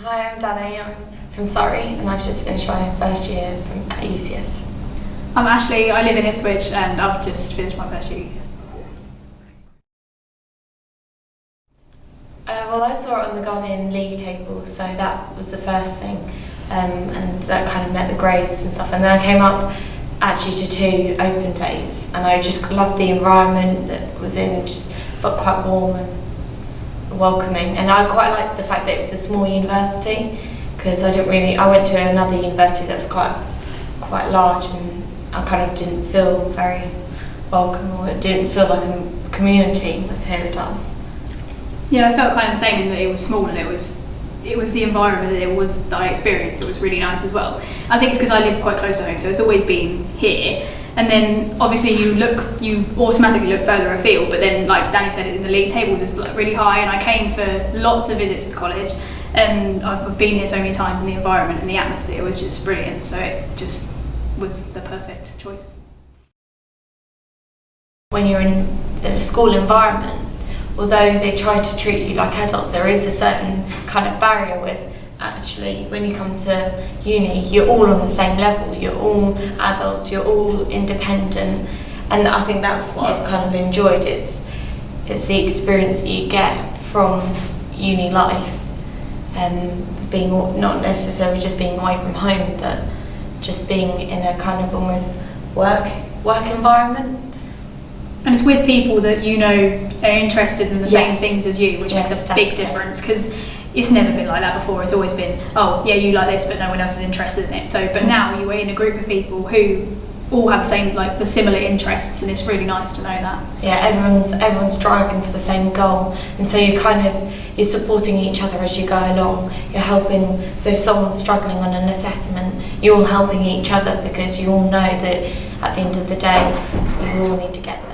Hi, I'm Dani. I'm from Surrey and I've just finished my first year at UCS. I'm Ashleigh, I live in Ipswich and I've just finished my first year at UCS. Well, I saw it on the Guardian League table, so that was the first thing, and that kind of met the grades and stuff. And then I came up actually to 2 open days, and I just loved the environment that was in, just felt quite warm and welcoming. And I quite liked the fact that it was a small university, because I went to another university that was quite large, and I kind of didn't feel very welcome, or it didn't feel like a community as here it does. Yeah, I felt kind of the same in that it was small and it was the environment that I experienced that was really nice as well. I think it's because I live quite close to home, so it's always been here. And then obviously you automatically look further afield, but then like Dani said, in the league table was just really high, and I came for lots of visits with college, and I've been here so many times, and the environment and the atmosphere was just brilliant, so it just was the perfect choice. When you're in a school environment, although they try to treat you like adults, there is a certain kind of barrier with actually when you come to uni, you're all on the same level, you're all adults, you're all independent, and I think that's what I've kind of enjoyed. It's the experience that you get from uni life, and being not necessarily just being away from home, but just being in a kind of almost work environment. And it's with people that you know are interested in the same things as you, which makes a big difference, because it's never been like that before. It's always been, oh yeah, you like this, but no one else is interested in it. So, but now you are in a group of people who all have the same, like the similar interests, and it's really nice to know that. Yeah, everyone's driving for the same goal, and so you're supporting each other as you go along. You're helping. So if someone's struggling on an assessment, you're all helping each other, because you all know that at the end of the day, you all need to get there.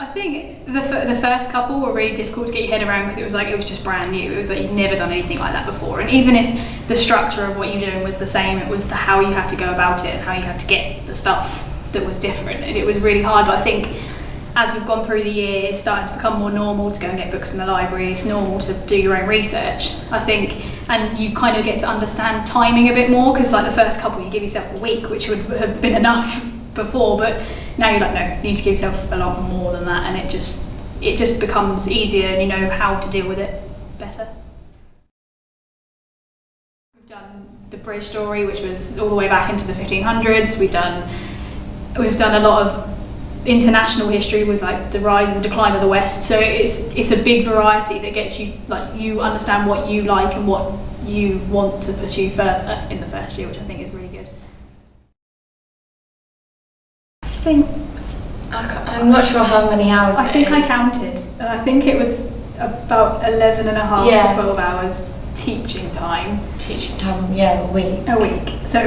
I think the first couple were really difficult to get your head around, because it was just brand new. It was like you'd never done anything like that before, and even if the structure of what you're doing was the same, it was how you had to go about it and how you had to get the stuff that was different, and it was really hard. But I think as we've gone through the year, it's starting to become more normal to go and get books from the library. It's normal to do your own research, I think, and you kind of get to understand timing a bit more, because like the first couple you give yourself a week, which would have been enough before, but now you're like, no, you need to give yourself a lot more than that, and it just becomes easier, and you know how to deal with it better. We've done the British story, which was all the way back into the 1500s. We've done a lot of international history with like the rise and decline of the West, so it's a big variety that gets you, like, you understand what you like and what you want to pursue further in the first year, which I think is really good. I'm not sure how many hours I think I counted. I think it was about 11 and a half to 12 hours teaching time. Yeah, a week. A week. So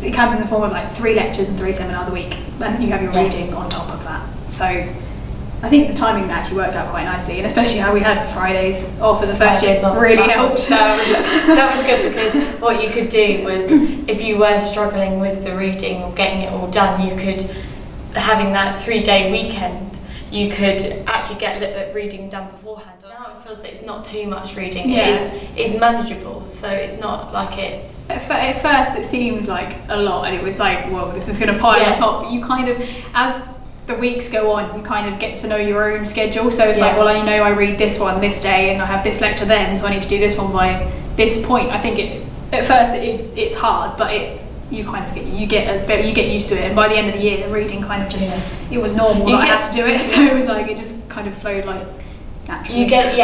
it comes in the form of like 3 lectures and 3 seminars a week, and then you have your reading on top of that. So I think the timing actually worked out quite nicely, and especially how we had Fridays off for the first year really helped. That was good, because what you could do was, if you were struggling with the reading or getting it all done, you could, having that 3-day weekend, you could actually get a little bit of reading done beforehand. Now it feels like it's not too much reading. It's manageable, so it's not like it's... At first it seemed like a lot, and it was like, well, this is going to pile on top, but you kind of, as the weeks go on, you kind of get to know your own schedule, so it's like, well, I know I read this one this day, and I have this lecture then, so I need to do this one by this point. I think at first it's hard, but you kind of get used to it, and by the end of the year the reading kind of just it was normal that I had to do it, so it was like it just kind of flowed like naturally. You get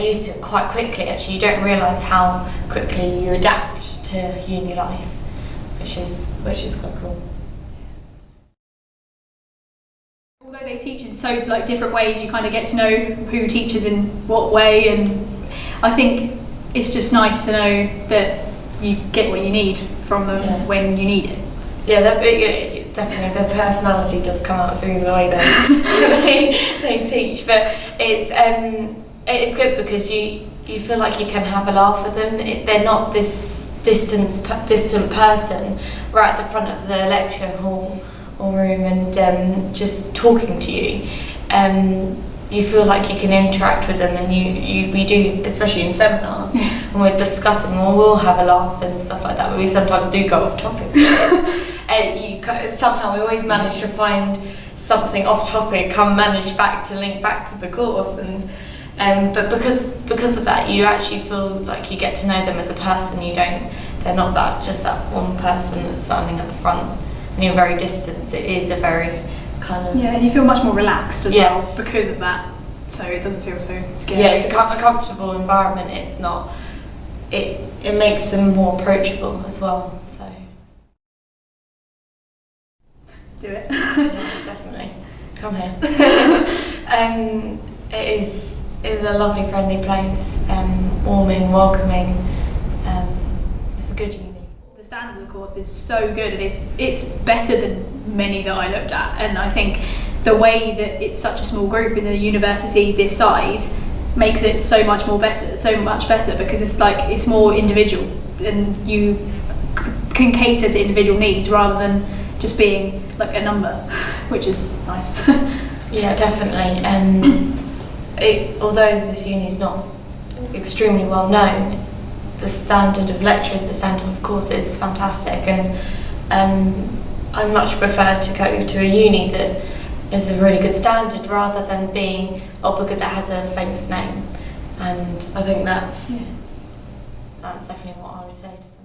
used to it quite quickly. Actually, you don't realise how quickly you adapt to uni life, which is quite cool. Although they teach in so like different ways, you kind of get to know who teaches in what way, and I think it's just nice to know that you get what you need from them when you need it. Yeah, definitely the personality does come out through the way they teach, but it's good, because you feel like you can have a laugh with them. They're not this distant person right at the front of the lecture hall or room and just talking to you. you feel like you can interact with them, and we do, especially in seminars, when we're discussing, we'll have a laugh and stuff like that, but we sometimes do go off topic. Somehow we always manage to find something off topic, manage back to link back to the course, and but because of that, you actually feel like you get to know them as a person. They're not just that one person that's standing at the front, and you're very distant. It is a very kind of... Yeah, and you feel much more relaxed as well because of that, so it doesn't feel so scary. Yeah, it's a comfortable environment. It's not... It makes them more approachable as well, so... Do it. Yes, definitely. Come here. It is a lovely, friendly place, warming, welcoming. It's a good uni. The standard of the course is so good, and it's better than many that I looked at, and I think the way that it's such a small group in a university this size makes it so much better, because it's more individual, and you can cater to individual needs rather than just being like a number, which is nice. Yeah, definitely. Although this uni is not extremely well known, the standard of lecturers, the standard of courses is fantastic, and I much prefer to go to a uni that is a really good standard rather than being, because it has a famous name. And I think that's definitely what I would say to them.